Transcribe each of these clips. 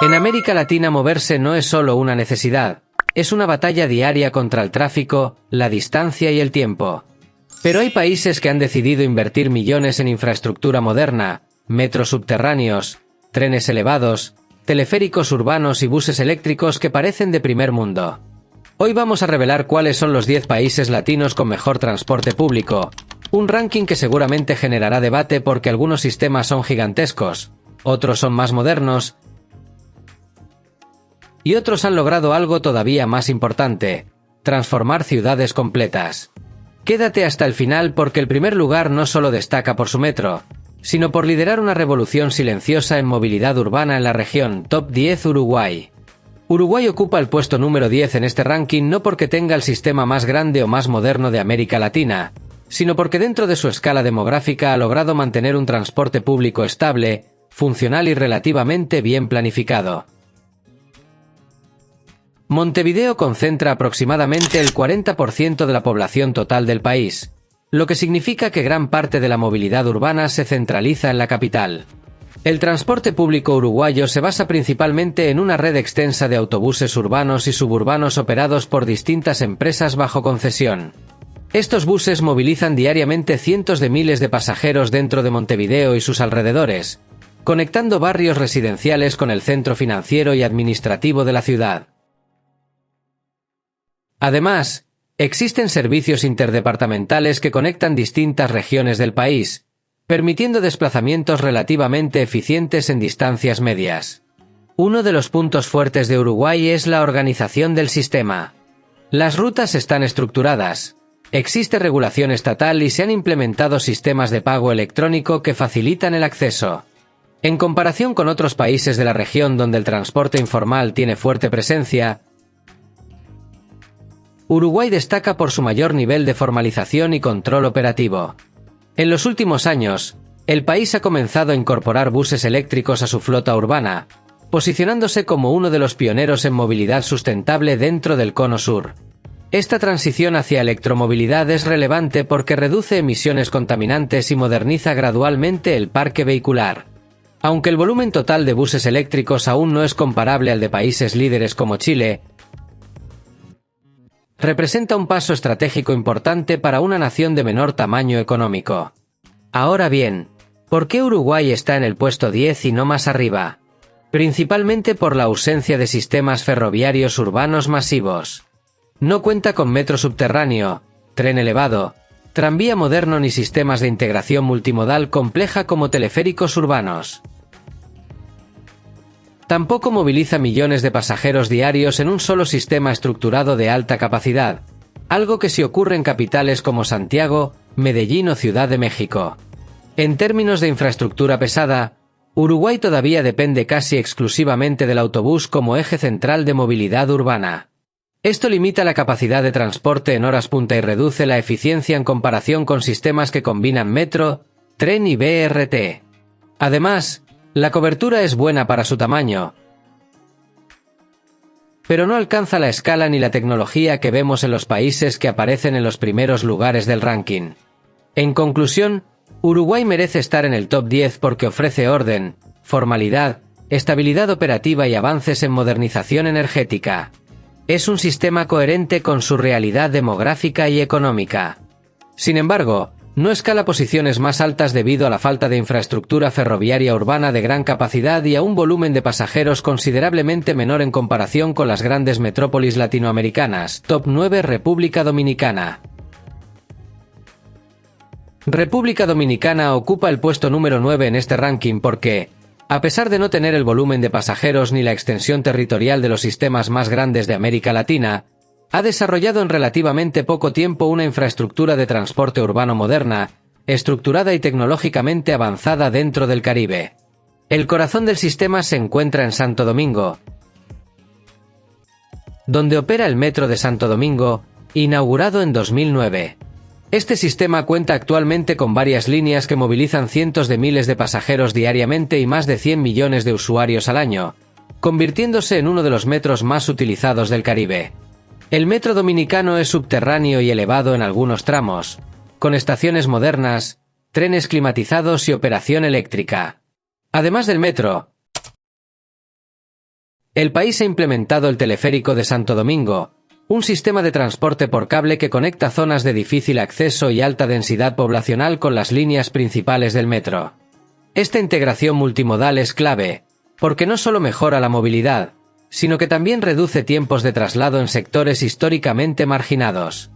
En América Latina moverse no es solo una necesidad, es una batalla diaria contra el tráfico, la distancia y el tiempo. Pero hay países que han decidido invertir millones en infraestructura moderna, metros subterráneos, trenes elevados, teleféricos urbanos y buses eléctricos que parecen de primer mundo. Hoy vamos a revelar cuáles son los 10 países latinos con mejor transporte público, un ranking que seguramente generará debate porque algunos sistemas son gigantescos, otros son más modernos, y otros han logrado algo todavía más importante: transformar ciudades completas. Quédate hasta el final porque el primer lugar no solo destaca por su metro, sino por liderar una revolución silenciosa en movilidad urbana en la región. Top 10 Uruguay. Uruguay ocupa el puesto número 10 en este ranking no porque tenga el sistema más grande o más moderno de América Latina, sino porque dentro de su escala demográfica ha logrado mantener un transporte público estable, funcional y relativamente bien planificado. Montevideo concentra aproximadamente el 40% de la población total del país, lo que significa que gran parte de la movilidad urbana se centraliza en la capital. El transporte público uruguayo se basa principalmente en una red extensa de autobuses urbanos y suburbanos operados por distintas empresas bajo concesión. Estos buses movilizan diariamente cientos de miles de pasajeros dentro de Montevideo y sus alrededores, conectando barrios residenciales con el centro financiero y administrativo de la ciudad. Además, existen servicios interdepartamentales que conectan distintas regiones del país, permitiendo desplazamientos relativamente eficientes en distancias medias. Uno de los puntos fuertes de Uruguay es la organización del sistema. Las rutas están estructuradas, existe regulación estatal y se han implementado sistemas de pago electrónico que facilitan el acceso. En comparación con otros países de la región donde el transporte informal tiene fuerte presencia, Uruguay destaca por su mayor nivel de formalización y control operativo. En los últimos años, el país ha comenzado a incorporar buses eléctricos a su flota urbana, posicionándose como uno de los pioneros en movilidad sustentable dentro del Cono Sur. Esta transición hacia electromovilidad es relevante porque reduce emisiones contaminantes y moderniza gradualmente el parque vehicular. Aunque el volumen total de buses eléctricos aún no es comparable al de países líderes como Chile, representa un paso estratégico importante para una nación de menor tamaño económico. Ahora bien, ¿por qué Uruguay está en el puesto 10 y no más arriba? Principalmente por la ausencia de sistemas ferroviarios urbanos masivos. No cuenta con metro subterráneo, tren elevado, tranvía moderno ni sistemas de integración multimodal compleja como teleféricos urbanos. Tampoco moviliza millones de pasajeros diarios en un solo sistema estructurado de alta capacidad, algo que sí ocurre en capitales como Santiago, Medellín o Ciudad de México. En términos de infraestructura pesada, Uruguay todavía depende casi exclusivamente del autobús como eje central de movilidad urbana. Esto limita la capacidad de transporte en horas punta y reduce la eficiencia en comparación con sistemas que combinan metro, tren y BRT. Además, la cobertura es buena para su tamaño, pero no alcanza la escala ni la tecnología que vemos en los países que aparecen en los primeros lugares del ranking. En conclusión, Uruguay merece estar en el top 10 porque ofrece orden, formalidad, estabilidad operativa y avances en modernización energética. Es un sistema coherente con su realidad demográfica y económica. Sin embargo, no escala posiciones más altas debido a la falta de infraestructura ferroviaria urbana de gran capacidad y a un volumen de pasajeros considerablemente menor en comparación con las grandes metrópolis latinoamericanas. Top 9 República Dominicana. República Dominicana ocupa el puesto número 9 en este ranking porque, a pesar de no tener el volumen de pasajeros ni la extensión territorial de los sistemas más grandes de América Latina, ha desarrollado en relativamente poco tiempo una infraestructura de transporte urbano moderna, estructurada y tecnológicamente avanzada dentro del Caribe. El corazón del sistema se encuentra en Santo Domingo, donde opera el Metro de Santo Domingo, inaugurado en 2009. Este sistema cuenta actualmente con varias líneas que movilizan cientos de miles de pasajeros diariamente y más de 100 millones de usuarios al año, convirtiéndose en uno de los metros más utilizados del Caribe. El metro dominicano es subterráneo y elevado en algunos tramos, con estaciones modernas, trenes climatizados y operación eléctrica. Además del metro, El país ha implementado el teleférico de Santo Domingo, un sistema de transporte por cable que conecta zonas de difícil acceso y alta densidad poblacional con las líneas principales del metro. Esta integración multimodal es clave, porque no solo mejora la movilidad, sino que también reduce tiempos de traslado en sectores históricamente marginados.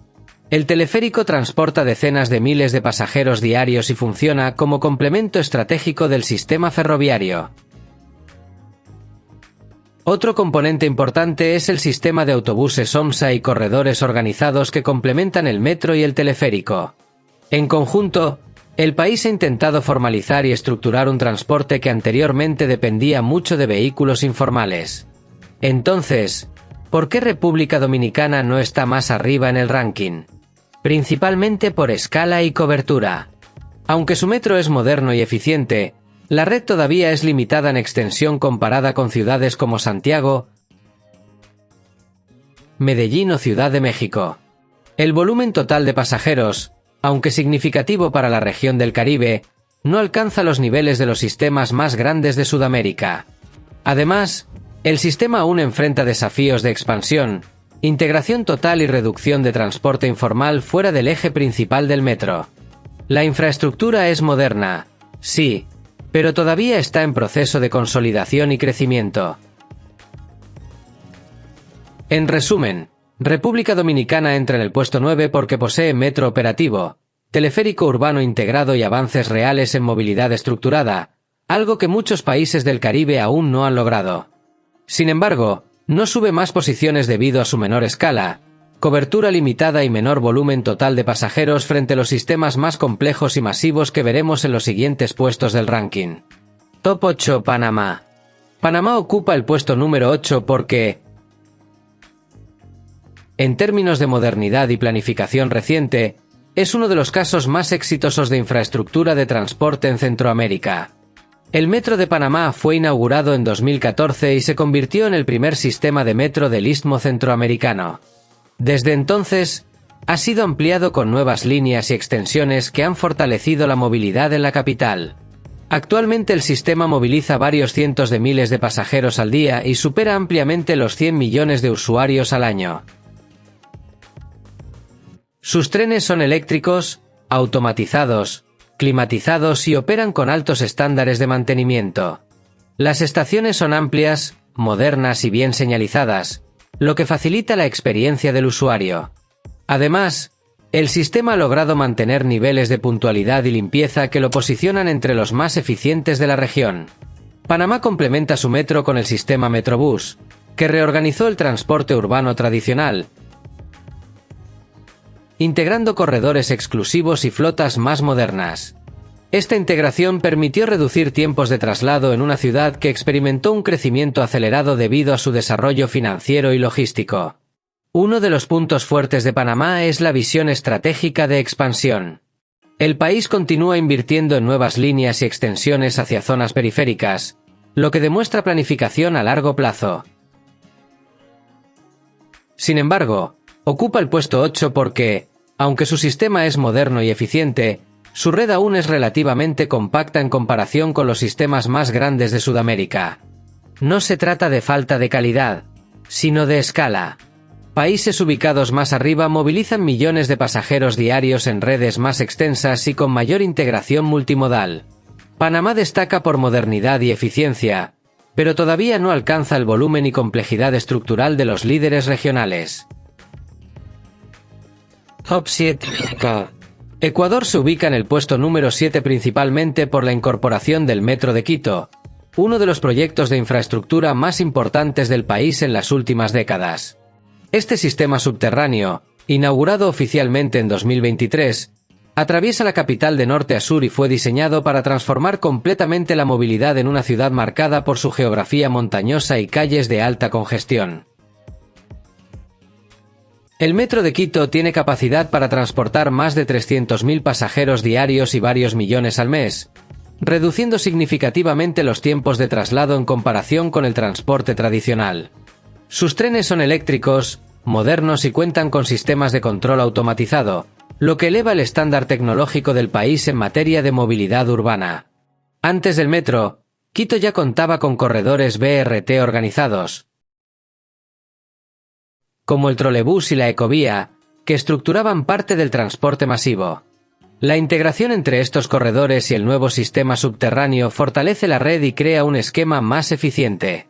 El teleférico transporta decenas de miles de pasajeros diarios y funciona como complemento estratégico del sistema ferroviario. Otro componente importante es el sistema de autobuses OMSA y corredores organizados que complementan el metro y el teleférico. En conjunto, el país ha intentado formalizar y estructurar un transporte que anteriormente dependía mucho de vehículos informales. Entonces, ¿por qué República Dominicana no está más arriba en el ranking? Principalmente por escala y cobertura. Aunque su metro es moderno y eficiente, la red todavía es limitada en extensión comparada con ciudades como Santiago, Medellín o Ciudad de México. El volumen total de pasajeros, aunque significativo para la región del Caribe, no alcanza los niveles de los sistemas más grandes de Sudamérica. Además, el sistema aún enfrenta desafíos de expansión, integración total y reducción de transporte informal fuera del eje principal del metro. La infraestructura es moderna, sí, pero todavía está en proceso de consolidación y crecimiento. En resumen, República Dominicana entra en el puesto 9 porque posee metro operativo, teleférico urbano integrado y avances reales en movilidad estructurada, algo que muchos países del Caribe aún no han logrado. Sin embargo, no sube más posiciones debido a su menor escala, cobertura limitada y menor volumen total de pasajeros frente a los sistemas más complejos y masivos que veremos en los siguientes puestos del ranking. Top 8 Panamá. Panamá ocupa el puesto número 8 porque, en términos de modernidad y planificación reciente, es uno de los casos más exitosos de infraestructura de transporte en Centroamérica. El Metro de Panamá fue inaugurado en 2014 y se convirtió en el primer sistema de metro del Istmo Centroamericano. Desde entonces, ha sido ampliado con nuevas líneas y extensiones que han fortalecido la movilidad en la capital. Actualmente el sistema moviliza varios cientos de miles de pasajeros al día y supera ampliamente los 100 millones de usuarios al año. Sus trenes son eléctricos, automatizados, climatizados y operan con altos estándares de mantenimiento. Las estaciones son amplias, modernas y bien señalizadas, lo que facilita la experiencia del usuario. Además, el sistema ha logrado mantener niveles de puntualidad y limpieza que lo posicionan entre los más eficientes de la región. Panamá complementa su metro con el sistema Metrobús, que reorganizó el transporte urbano tradicional, integrando corredores exclusivos y flotas más modernas. Esta integración permitió reducir tiempos de traslado en una ciudad que experimentó un crecimiento acelerado debido a su desarrollo financiero y logístico. Uno de los puntos fuertes de Panamá es la visión estratégica de expansión. El país continúa invirtiendo en nuevas líneas y extensiones hacia zonas periféricas, lo que demuestra planificación a largo plazo. Sin embargo, ocupa el puesto 8 porque, aunque su sistema es moderno y eficiente, su red aún es relativamente compacta en comparación con los sistemas más grandes de Sudamérica. No se trata de falta de calidad, sino de escala. Países ubicados más arriba movilizan millones de pasajeros diarios en redes más extensas y con mayor integración multimodal. Panamá destaca por modernidad y eficiencia, pero todavía no alcanza el volumen y complejidad estructural de los líderes regionales. Top 7. Ecuador se ubica en el puesto número 7 principalmente por la incorporación del Metro de Quito, uno de los proyectos de infraestructura más importantes del país en las últimas décadas. Este sistema subterráneo, inaugurado oficialmente en 2023, atraviesa la capital de norte a sur y fue diseñado para transformar completamente la movilidad en una ciudad marcada por su geografía montañosa y calles de alta congestión. El Metro de Quito tiene capacidad para transportar más de 300.000 pasajeros diarios y varios millones al mes, reduciendo significativamente los tiempos de traslado en comparación con el transporte tradicional. Sus trenes son eléctricos, modernos y cuentan con sistemas de control automatizado, lo que eleva el estándar tecnológico del país en materia de movilidad urbana. Antes del metro, Quito ya contaba con corredores BRT organizados, como el trolebús y la ecovía, que estructuraban parte del transporte masivo. La integración entre estos corredores y el nuevo sistema subterráneo fortalece la red y crea un esquema más eficiente.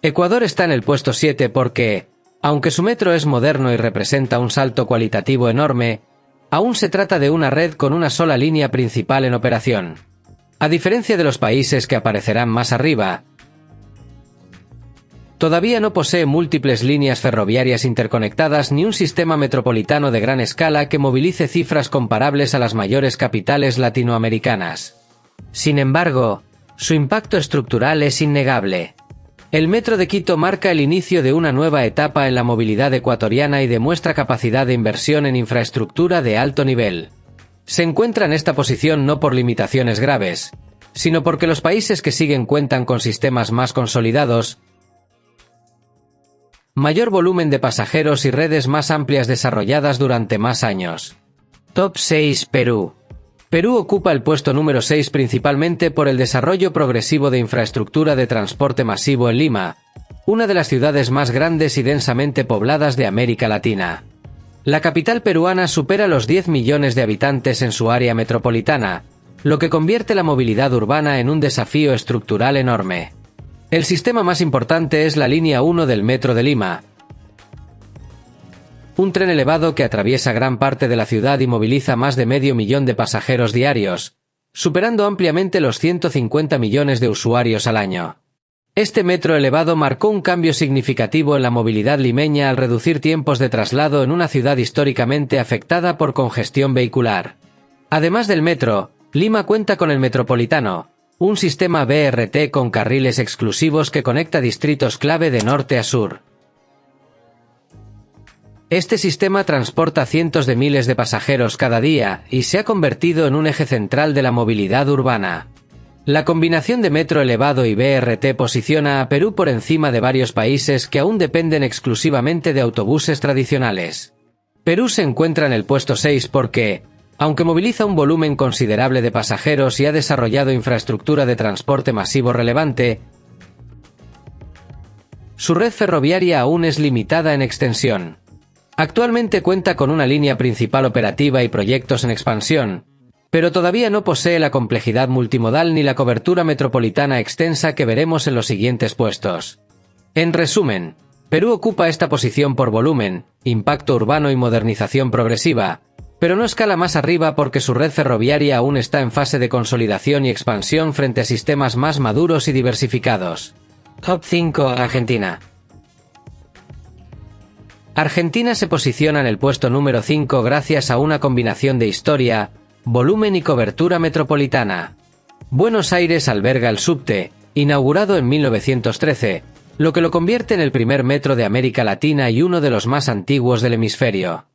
Ecuador está en el puesto 7 porque, aunque su metro es moderno y representa un salto cualitativo enorme, aún se trata de una red con una sola línea principal en operación. A diferencia de los países que aparecerán más arriba, todavía no posee múltiples líneas ferroviarias interconectadas ni un sistema metropolitano de gran escala que movilice cifras comparables a las mayores capitales latinoamericanas. Sin embargo, su impacto estructural es innegable. El Metro de Quito marca el inicio de una nueva etapa en la movilidad ecuatoriana y demuestra capacidad de inversión en infraestructura de alto nivel. Se encuentra en esta posición no por limitaciones graves, sino porque los países que siguen cuentan con sistemas más consolidados, mayor volumen de pasajeros y redes más amplias desarrolladas durante más años. Top 6 Perú. Perú ocupa el puesto número 6 principalmente por el desarrollo progresivo de infraestructura de transporte masivo en Lima, una de las ciudades más grandes y densamente pobladas de América Latina. La capital peruana supera los 10 millones de habitantes en su área metropolitana, lo que convierte la movilidad urbana en un desafío estructural enorme. El sistema más importante es la línea 1 del Metro de Lima, un tren elevado que atraviesa gran parte de la ciudad y moviliza más de 500.000 de pasajeros diarios, superando ampliamente los 150 millones de usuarios al año. Este metro elevado marcó un cambio significativo en la movilidad limeña al reducir tiempos de traslado en una ciudad históricamente afectada por congestión vehicular. Además del metro, Lima cuenta con el Metropolitano, un sistema BRT con carriles exclusivos que conecta distritos clave de norte a sur. Este sistema transporta cientos de miles de pasajeros cada día y se ha convertido en un eje central de la movilidad urbana. La combinación de metro elevado y BRT posiciona a Perú por encima de varios países que aún dependen exclusivamente de autobuses tradicionales. Perú se encuentra en el puesto 6 porque, aunque moviliza un volumen considerable de pasajeros y ha desarrollado infraestructura de transporte masivo relevante, su red ferroviaria aún es limitada en extensión. Actualmente cuenta con una línea principal operativa y proyectos en expansión, pero todavía no posee la complejidad multimodal ni la cobertura metropolitana extensa que veremos en los siguientes puestos. En resumen, Perú ocupa esta posición por volumen, impacto urbano y modernización progresiva, pero no escala más arriba porque su red ferroviaria aún está en fase de consolidación y expansión frente a sistemas más maduros y diversificados. Top 5 Argentina. Argentina se posiciona en el puesto número 5 gracias a una combinación de historia, volumen y cobertura metropolitana. Buenos Aires alberga el subte, inaugurado en 1913, lo que lo convierte en el primer metro de América Latina y uno de los más antiguos del hemisferio.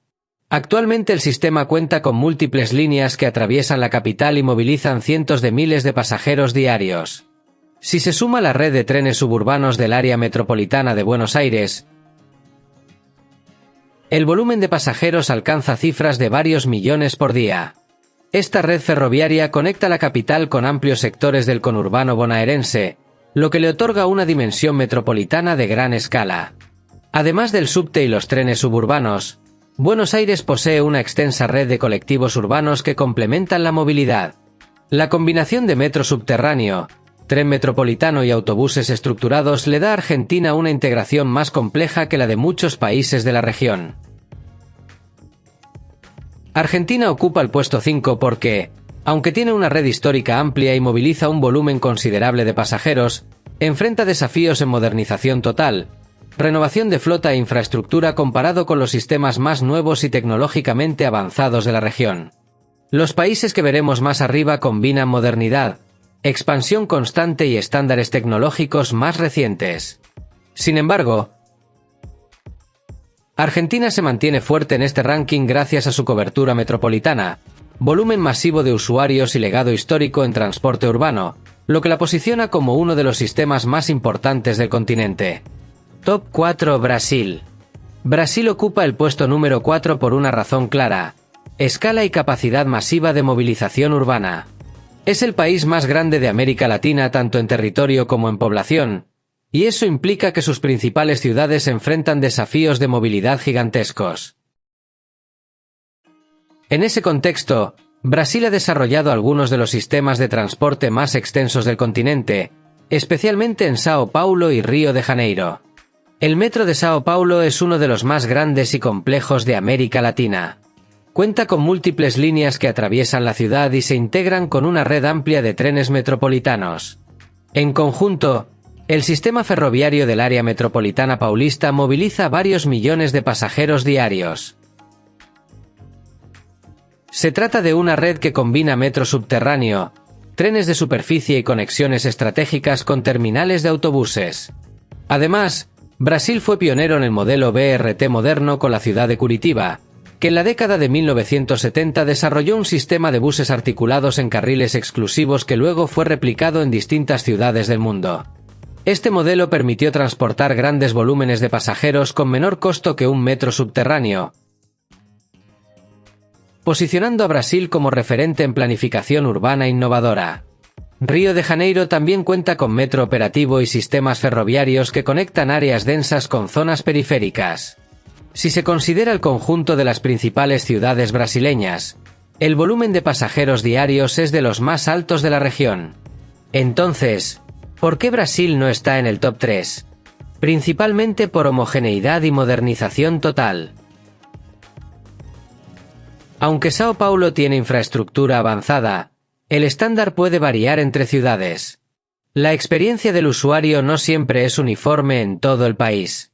Actualmente el sistema cuenta con múltiples líneas que atraviesan la capital y movilizan cientos de miles de pasajeros diarios. Si se suma la red de trenes suburbanos del área metropolitana de Buenos Aires, el volumen de pasajeros alcanza cifras de varios millones por día. Esta red ferroviaria conecta la capital con amplios sectores del conurbano bonaerense, lo que le otorga una dimensión metropolitana de gran escala. Además del subte y los trenes suburbanos, Buenos Aires posee una extensa red de colectivos urbanos que complementan la movilidad. La combinación de metro subterráneo, tren metropolitano y autobuses estructurados le da a Argentina una integración más compleja que la de muchos países de la región. Argentina ocupa el puesto 5 porque, aunque tiene una red histórica amplia y moviliza un volumen considerable de pasajeros, enfrenta desafíos en modernización total, renovación de flota e infraestructura comparado con los sistemas más nuevos y tecnológicamente avanzados de la región. Los países que veremos más arriba combinan modernidad, expansión constante y estándares tecnológicos más recientes. Sin embargo, Argentina se mantiene fuerte en este ranking gracias a su cobertura metropolitana, volumen masivo de usuarios y legado histórico en transporte urbano, lo que la posiciona como uno de los sistemas más importantes del continente. Top 4 Brasil. Brasil ocupa el puesto número 4 por una razón clara: escala y capacidad masiva de movilización urbana. Es el país más grande de América Latina tanto en territorio como en población, y eso implica que sus principales ciudades enfrentan desafíos de movilidad gigantescos. En ese contexto, Brasil ha desarrollado algunos de los sistemas de transporte más extensos del continente, especialmente en Sao Paulo y Río de Janeiro. El metro de Sao Paulo es uno de los más grandes y complejos de América Latina. Cuenta con múltiples líneas que atraviesan la ciudad y se integran con una red amplia de trenes metropolitanos. En conjunto, el sistema ferroviario del área metropolitana paulista moviliza varios millones de pasajeros diarios. Se trata de una red que combina metro subterráneo, trenes de superficie y conexiones estratégicas con terminales de autobuses. Además, Brasil fue pionero en el modelo BRT moderno con la ciudad de Curitiba, que en la década de 1970 desarrolló un sistema de buses articulados en carriles exclusivos que luego fue replicado en distintas ciudades del mundo. Este modelo permitió transportar grandes volúmenes de pasajeros con menor costo que un metro subterráneo, posicionando a Brasil como referente en planificación urbana innovadora. Río de Janeiro también cuenta con metro operativo y sistemas ferroviarios que conectan áreas densas con zonas periféricas. Si se considera el conjunto de las principales ciudades brasileñas, el volumen de pasajeros diarios es de los más altos de la región. Entonces, ¿por qué Brasil no está en el top 3? Principalmente por homogeneidad y modernización total. Aunque Sao Paulo tiene infraestructura avanzada, el estándar puede variar entre ciudades. La experiencia del usuario no siempre es uniforme en todo el país.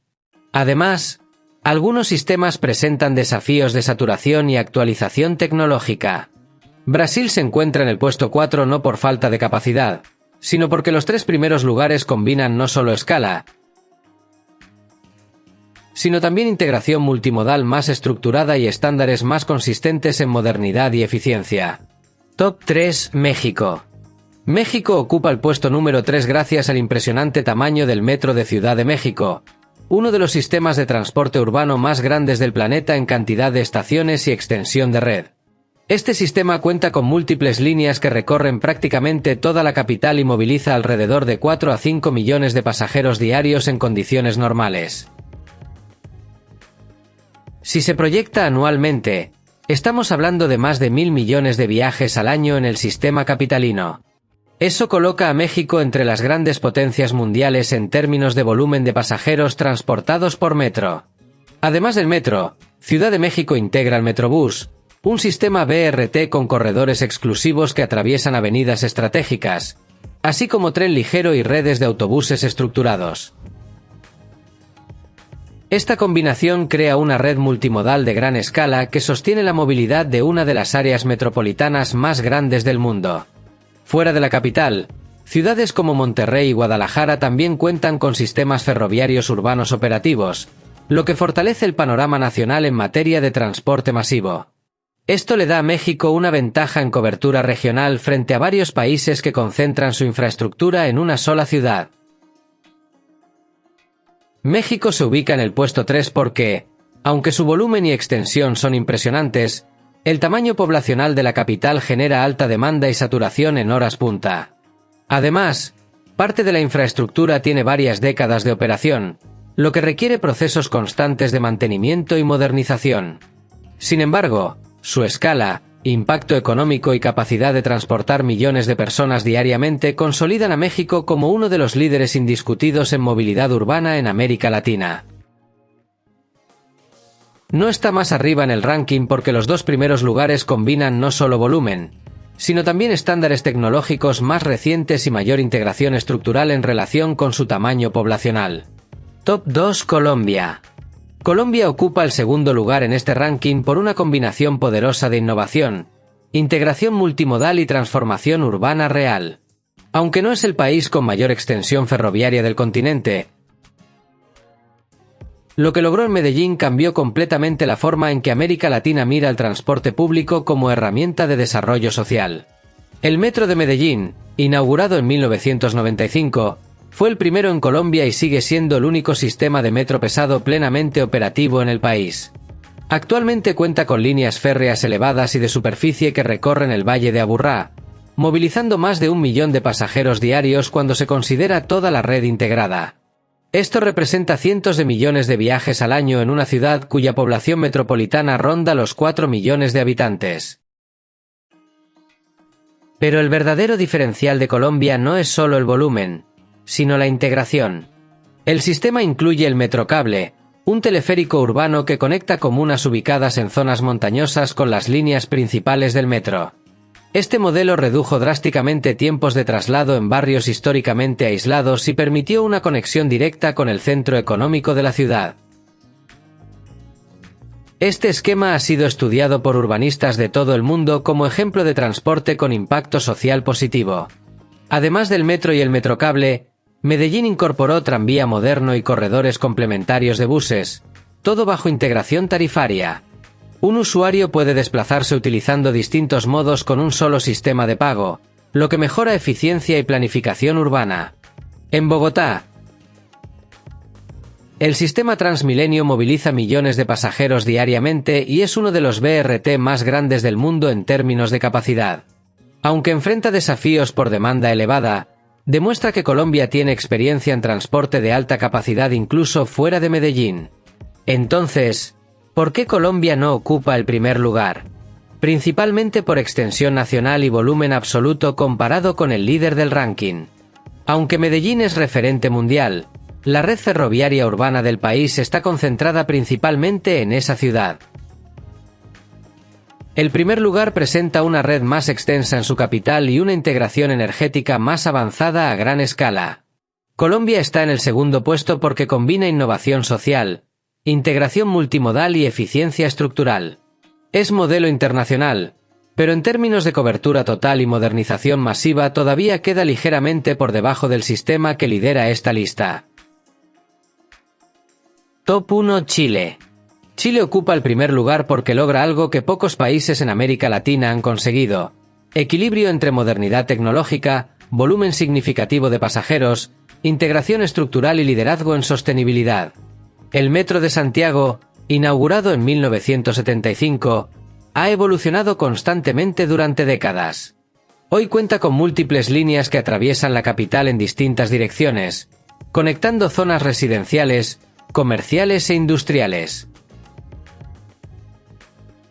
Además, algunos sistemas presentan desafíos de saturación y actualización tecnológica. Brasil se encuentra en el puesto 4 no por falta de capacidad, sino porque los 3 primeros lugares combinan no solo escala, sino también integración multimodal más estructurada y estándares más consistentes en modernidad y eficiencia. Top 3. México. México ocupa el puesto número 3 gracias al impresionante tamaño del Metro de Ciudad de México, uno de los sistemas de transporte urbano más grandes del planeta en cantidad de estaciones y extensión de red. Este sistema cuenta con múltiples líneas que recorren prácticamente toda la capital y moviliza alrededor de 4 a 5 millones de pasajeros diarios en condiciones normales. Si se proyecta anualmente, estamos hablando de más de 1.000 millones de viajes al año en el sistema capitalino. Eso coloca a México entre las grandes potencias mundiales en términos de volumen de pasajeros transportados por metro. Además del metro, Ciudad de México integra el Metrobús, un sistema BRT con corredores exclusivos que atraviesan avenidas estratégicas, así como tren ligero y redes de autobuses estructurados. Esta combinación crea una red multimodal de gran escala que sostiene la movilidad de una de las áreas metropolitanas más grandes del mundo. Fuera de la capital, ciudades como Monterrey y Guadalajara también cuentan con sistemas ferroviarios urbanos operativos, lo que fortalece el panorama nacional en materia de transporte masivo. Esto le da a México una ventaja en cobertura regional frente a varios países que concentran su infraestructura en una sola ciudad. México se ubica en el puesto 3 porque, aunque su volumen y extensión son impresionantes, el tamaño poblacional de la capital genera alta demanda y saturación en horas punta. Además, parte de la infraestructura tiene varias décadas de operación, lo que requiere procesos constantes de mantenimiento y modernización. Sin embargo, su escala, impacto económico y capacidad de transportar millones de personas diariamente consolidan a México como uno de los líderes indiscutidos en movilidad urbana en América Latina. No está más arriba en el ranking porque los 2 primeros lugares combinan no solo volumen, sino también estándares tecnológicos más recientes y mayor integración estructural en relación con su tamaño poblacional. Top 2. Colombia. Colombia ocupa el segundo lugar en este ranking por una combinación poderosa de innovación, integración multimodal y transformación urbana real. Aunque no es el país con mayor extensión ferroviaria del continente, lo que logró en Medellín cambió completamente la forma en que América Latina mira al transporte público como herramienta de desarrollo social. El Metro de Medellín, inaugurado en 1995, fue el primero en Colombia y sigue siendo el único sistema de metro pesado plenamente operativo en el país. Actualmente cuenta con líneas férreas elevadas y de superficie que recorren el Valle de Aburrá, movilizando más de 1 millón de pasajeros diarios cuando se considera toda la red integrada. Esto representa cientos de millones de viajes al año en una ciudad cuya población metropolitana ronda los 4 millones de habitantes. Pero el verdadero diferencial de Colombia no es solo el volumen, sino la integración. El sistema incluye el Metrocable, un teleférico urbano que conecta comunas ubicadas en zonas montañosas con las líneas principales del metro. Este modelo redujo drásticamente tiempos de traslado en barrios históricamente aislados y permitió una conexión directa con el centro económico de la ciudad. Este esquema ha sido estudiado por urbanistas de todo el mundo como ejemplo de transporte con impacto social positivo. Además del metro y el Metrocable, Medellín incorporó tranvía moderno y corredores complementarios de buses, todo bajo integración tarifaria. Un usuario puede desplazarse utilizando distintos modos con un solo sistema de pago, lo que mejora eficiencia y planificación urbana. En Bogotá, el sistema Transmilenio moviliza millones de pasajeros diariamente y es uno de los BRT más grandes del mundo en términos de capacidad. Aunque enfrenta desafíos por demanda elevada, demuestra que Colombia tiene experiencia en transporte de alta capacidad incluso fuera de Medellín. Entonces, ¿por qué Colombia no ocupa el primer lugar? Principalmente por extensión nacional y volumen absoluto comparado con el líder del ranking. Aunque Medellín es referente mundial, la red ferroviaria urbana del país está concentrada principalmente en esa ciudad. El primer lugar presenta una red más extensa en su capital y una integración energética más avanzada a gran escala. Colombia está en el segundo puesto porque combina innovación social, integración multimodal y eficiencia estructural. Es modelo internacional, pero en términos de cobertura total y modernización masiva todavía queda ligeramente por debajo del sistema que lidera esta lista. Top 1 Chile. Chile ocupa el primer lugar porque logra algo que pocos países en América Latina han conseguido: equilibrio entre modernidad tecnológica, volumen significativo de pasajeros, integración estructural y liderazgo en sostenibilidad. El Metro de Santiago, inaugurado en 1975, ha evolucionado constantemente durante décadas. Hoy cuenta con múltiples líneas que atraviesan la capital en distintas direcciones, conectando zonas residenciales, comerciales e industriales.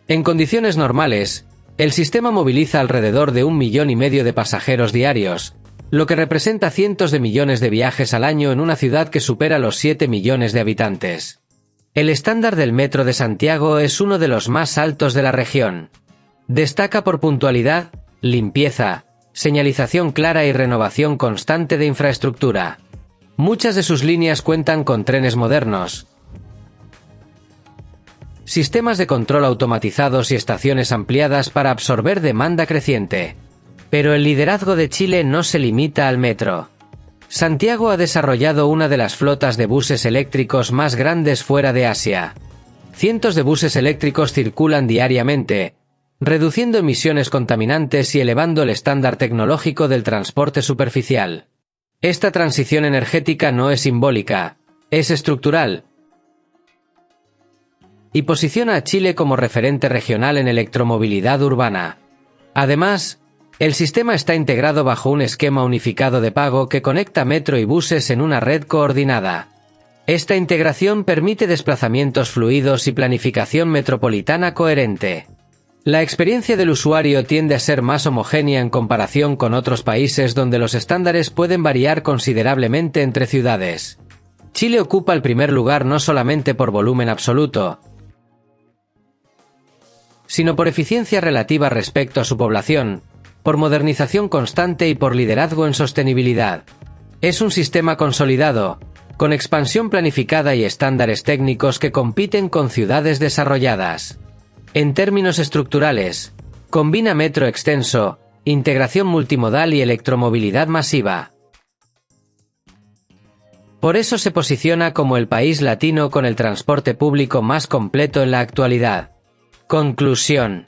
En condiciones normales, el sistema moviliza alrededor de 1,5 millones de pasajeros diarios, lo que representa cientos de millones de viajes al año en una ciudad que supera los 7 millones de habitantes. El estándar del Metro de Santiago es uno de los más altos de la región. Destaca por puntualidad, limpieza, señalización clara y renovación constante de infraestructura. Muchas de sus líneas cuentan con trenes modernos, sistemas de control automatizados y estaciones ampliadas para absorber demanda creciente. Pero el liderazgo de Chile no se limita al metro. Santiago ha desarrollado una de las flotas de buses eléctricos más grandes fuera de Asia. Cientos de buses eléctricos circulan diariamente, reduciendo emisiones contaminantes y elevando el estándar tecnológico del transporte superficial. Esta transición energética no es simbólica, es estructural, y posiciona a Chile como referente regional en electromovilidad urbana. Además, el sistema está integrado bajo un esquema unificado de pago que conecta metro y buses en una red coordinada. Esta integración permite desplazamientos fluidos y planificación metropolitana coherente. La experiencia del usuario tiende a ser más homogénea en comparación con otros países donde los estándares pueden variar considerablemente entre ciudades. Chile ocupa el primer lugar no solamente por volumen absoluto, sino por eficiencia relativa respecto a su población, por modernización constante y por liderazgo en sostenibilidad. Es un sistema consolidado, con expansión planificada y estándares técnicos que compiten con ciudades desarrolladas. En términos estructurales, combina metro extenso, integración multimodal y electromovilidad masiva. Por eso se posiciona como el país latino con el transporte público más completo en la actualidad. Conclusión.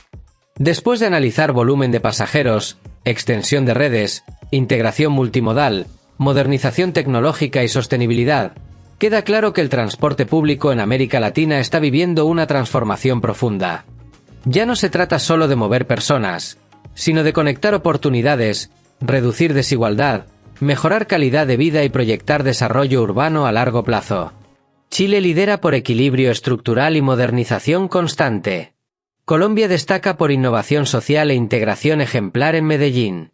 Después de analizar volumen de pasajeros, extensión de redes, integración multimodal, modernización tecnológica y sostenibilidad, queda claro que el transporte público en América Latina está viviendo una transformación profunda. Ya no se trata solo de mover personas, sino de conectar oportunidades, reducir desigualdad, mejorar calidad de vida y proyectar desarrollo urbano a largo plazo. Chile lidera por equilibrio estructural y modernización constante. Colombia destaca por innovación social e integración ejemplar en Medellín.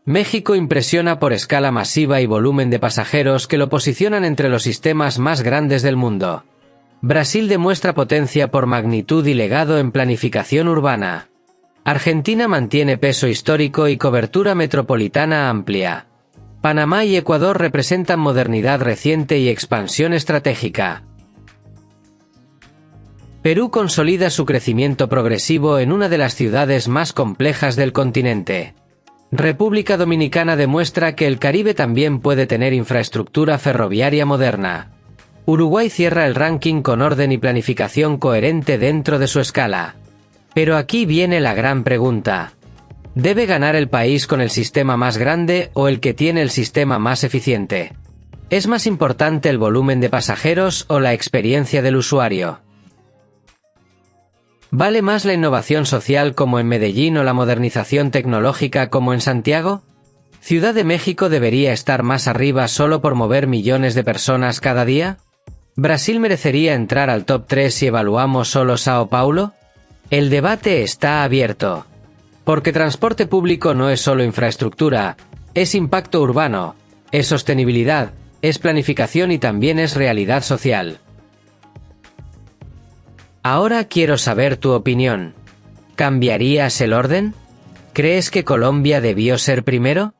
México impresiona por escala masiva y volumen de pasajeros que lo posicionan entre los sistemas más grandes del mundo. Brasil demuestra potencia por magnitud y legado en planificación urbana. Argentina mantiene peso histórico y cobertura metropolitana amplia. Panamá y Ecuador representan modernidad reciente y expansión estratégica. Perú consolida su crecimiento progresivo en una de las ciudades más complejas del continente. República Dominicana demuestra que el Caribe también puede tener infraestructura ferroviaria moderna. Uruguay cierra el ranking con orden y planificación coherente dentro de su escala. Pero aquí viene la gran pregunta. ¿Debe ganar el país con el sistema más grande o el que tiene el sistema más eficiente? ¿Es más importante el volumen de pasajeros o la experiencia del usuario? ¿Vale más la innovación social como en Medellín o la modernización tecnológica como en Santiago? ¿Ciudad de México debería estar más arriba solo por mover millones de personas cada día? ¿Brasil merecería entrar al top 3 si evaluamos solo Sao Paulo? El debate está abierto. Porque transporte público no es solo infraestructura, es impacto urbano, es sostenibilidad, es planificación y también es realidad social. Ahora quiero saber tu opinión. ¿Cambiarías el orden? ¿Crees que Colombia debió ser primero?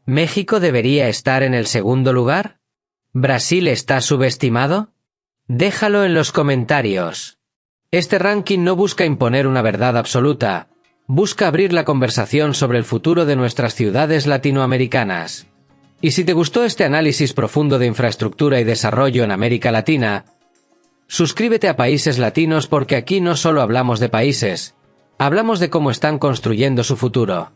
¿México debería estar en el segundo lugar? ¿Brasil está subestimado? Déjalo en los comentarios. Este ranking no busca imponer una verdad absoluta, busca abrir la conversación sobre el futuro de nuestras ciudades latinoamericanas. Y si te gustó este análisis profundo de infraestructura y desarrollo en América Latina, suscríbete a Países Latinos porque aquí no solo hablamos de países, hablamos de cómo están construyendo su futuro.